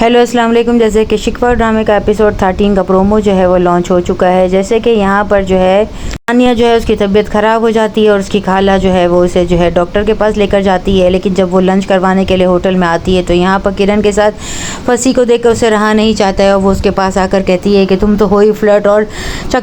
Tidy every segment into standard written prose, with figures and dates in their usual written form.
Hello अस्सलाम वालेकुम। जैसे कि शिकवा ड्रामे का एपिसोड 13 का प्रोमो जो है वो लॉन्च हो चुका है। जैसे कि यहाँ पर जो है सानिया जो है उसकी तबीयत ख़राब हो जाती है और उसकी खाला जो है वो उसे जो है डॉक्टर के पास लेकर जाती है। लेकिन जब वो लंच करवाने के लिए होटल में आती है तो यहाँ पर किरण के साथ फंसी को देखकर उसे रहा नहीं चाहता है और वो उसके पास आकर कहती है कि तुम तो हो ही फ्लर्ट और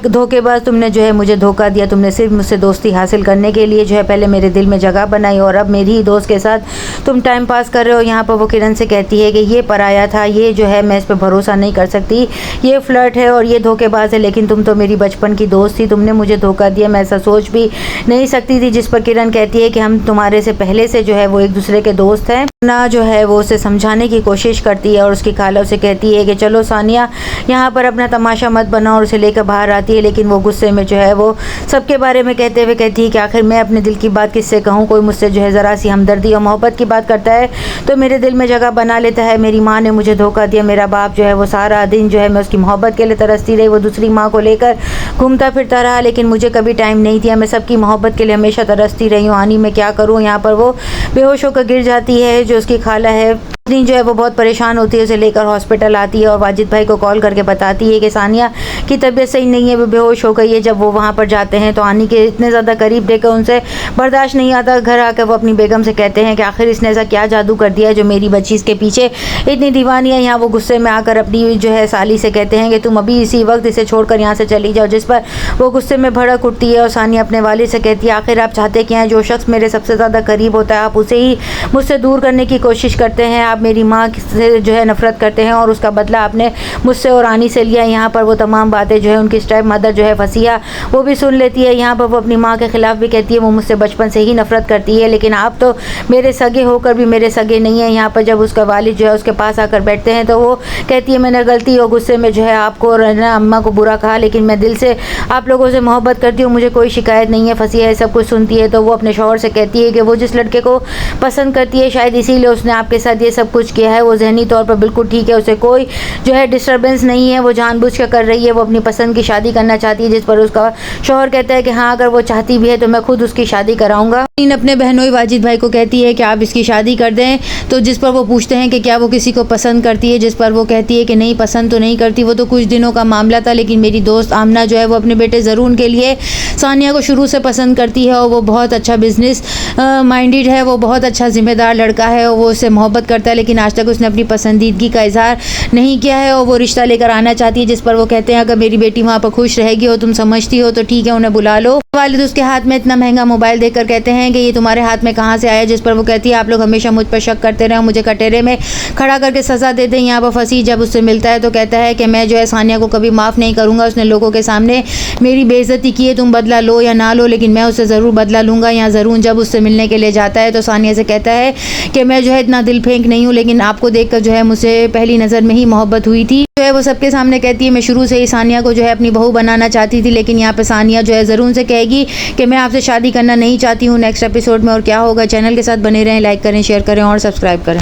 धोखेबाज। तुमने जो है मुझे धोखा दिया। तुमने सिर्फ मुझसे दोस्ती हासिल करने के लिए जो है पहले मेरे दिल में जगह बनाई और अब मेरी ही दोस्त के साथ तुम टाइम पास कर रहे हो। यहाँ पर वो किरण से कहती है कि ये पराया था, ये जो है मैं इस पर भरोसा नहीं कर सकती, ये फ्लर्ट है और ये धोखेबाज है। लेकिन तुम तो मेरी बचपन की दोस्त थी, तुमने मुझे धोखा दिया, मैं ऐसा सोच भी नहीं सकती थी। जिस पर किरण कहती है कि हम तुम्हारे से पहले से जो है वो एक दूसरे के दोस्त हैं ना। जो है वो उसे समझाने की कोशिश करती है और उसकी खाला उसे कहती है कि चलो सानिया यहाँ पर अपना तमाशा मत बनाओ और उसे लेकर बाहर आती है। लेकिन वो गुस्से में जो है वो सबके बारे में कहते हुए कहती है कि आखिर मैं अपने दिल की बात किससे कहूँ। कोई मुझसे जो है ज़रा सी हमदर्दी और मोहब्बत की बात करता है तो मेरे दिल में जगह बना लेता है। मेरी माँ ने मुझे धोखा दिया, मेरा बाप जो है वो सारा दिन जो है मैं उसकी मोहब्बत के लिए तरसती रही, वो दूसरी माँ को लेकर घूमता फिरता रहा लेकिन मुझे कभी टाइम नहीं दिया। मैं सबकी मोहब्बत के लिए हमेशा तरसती रही हूँ। आनी मैं क्या करूँ। यहाँ पर वो बेहोश होकर गिर जाती है। जो उसकी खाला है जो है वो बहुत परेशान होती है, उसे लेकर हॉस्पिटल आती है और वाजिद भाई को कॉल करके बताती है कि सानिया की तबीयत सही नहीं है, वो बेहोश हो गई है। जब वो वहाँ पर जाते हैं तो आनी के इतने ज़्यादा करीब देखकर उनसे बर्दाश्त नहीं आता। घर आकर वो अपनी बेगम से कहते हैं कि आखिर इसने ऐसा क्या जादू कर दिया है जो मेरी बच्ची इसके पीछे इतनी दीवानी है। यहाँ वो गुस्से में आकर अपनी जो है साली से कहते हैं कि तुम अभी इसी वक्त इसे छोड़कर यहाँ से चली जाओ। जिस पर वो गुस्से में भड़क उठती है और सानिया अपने वालिद से कहती है आखिर आप चाहते क्या हैं। जो शख्स मेरे सबसे ज़्यादा करीब होता है आप उसे ही मुझसे दूर करने की कोशिश करते हैं। आप मेरी माँ से जो है नफरत करते हैं और उसका बदला आपने मुझसे और आनी से लिया। यहाँ पर वो तमाम बातें जो है उनकी स्टेप मदर जो है फसिया वो भी सुन लेती है। यहाँ पर वो अपनी माँ के ख़िलाफ़ भी कहती है वो मुझसे बचपन से ही नफरत करती है लेकिन आप तो मेरे सगे होकर भी मेरे सगे नहीं हैं। यहाँ पर जब उसका वालिद जो है उसके पास आकर बैठते हैं तो वो कहती है मैंने गलती और गुस्से में जो है आपको और अम्मा को बुरा कहा, लेकिन मैं दिल से आप लोगों से मोहब्बत करती हूँ, मुझे कोई शिकायत नहीं है। फसिया है सब कुछ सुनती है तो वो अपने शौहर से कहती है कि वो जिस लड़के को पसंद करती है शायद इसीलिए उसने आपके साथ ये सब कुछ किया है। वो जहनी तौर पर बिल्कुल ठीक है, उसे कोई जो है डिस्टर्बेंस नहीं है, वो जानबूझ कर कर रही है, वो अपनी पसंद की शादी करना चाहती है। जिस पर उसका शौहर कहता है कि हाँ अगर वो चाहती भी है तो मैं खुद उसकी शादी कराऊंगा। अपने बहनोई वाजिद भाई को कहती है कि आप इसकी शादी कर दें। तो जिस पर वो पूछते हैं कि क्या वो किसी को पसंद करती है, जिस पर वो कहती है कि नहीं पसंद तो नहीं करती, वो तो कुछ दिनों का मामला था, लेकिन मेरी दोस्त आमना जो है वो अपने बेटे ज़रून के लिए सानिया को शुरू से पसंद करती है और वो बहुत अच्छा बिजनेस माइंडेड है, वो बहुत अच्छा जिम्मेदार लड़का है और वो उससे मोहब्बत करता है लेकिन आज तक उसने अपनी पसंदीदगी का इजहार नहीं किया है और वो रिश्ता लेकर आना चाहती है। जिस पर वो कहते हैं अगर मेरी बेटी वहाँ पर खुश रहेगी और तुम समझती हो तो ठीक है, उन्हें बुला लो। वालिद उसके हाथ में इतना महंगा मोबाइल देखकर कहते हैं कि ये तुम्हारे हाथ में कहाँ से आया। जिस पर वो कहती है आप लोग हमेशा मुझ पर शक करते रहे, मुझे कटहरे में खड़ा करके सज़ा दे दें। यहाँ पर फंसी जब उससे मिलता है तो कहता है कि मैं जो है सानिया को कभी माफ़ नहीं करूँगा, उसने लोगों के सामने मेरी बेइज्जती की है, तुम बदला लो या ना लो लेकिन मैं उससे ज़रूर बदला लूँगा। यहाँ ज़रूर जब उससे मिलने के लिए जाता है तो सानिया से कहता है कि मैं जो है इतना दिल फेंक नहीं हूँ लेकिन आपको देखकर जो है मुझसे पहली नज़र में ही मोहब्बत हुई थी। जो है वो सबके सामने कहती है मैं शुरू से ही सानिया को जो है अपनी बहू बनाना चाहती थी लेकिन यहाँ पे सानिया जो है ज़रूर से कहेगी कि मैं आपसे शादी करना नहीं चाहती हूँ। नेक्स्ट एपिसोड में और क्या होगा, चैनल के साथ बने रहें, लाइक करें, शेयर करें और सब्सक्राइब करें।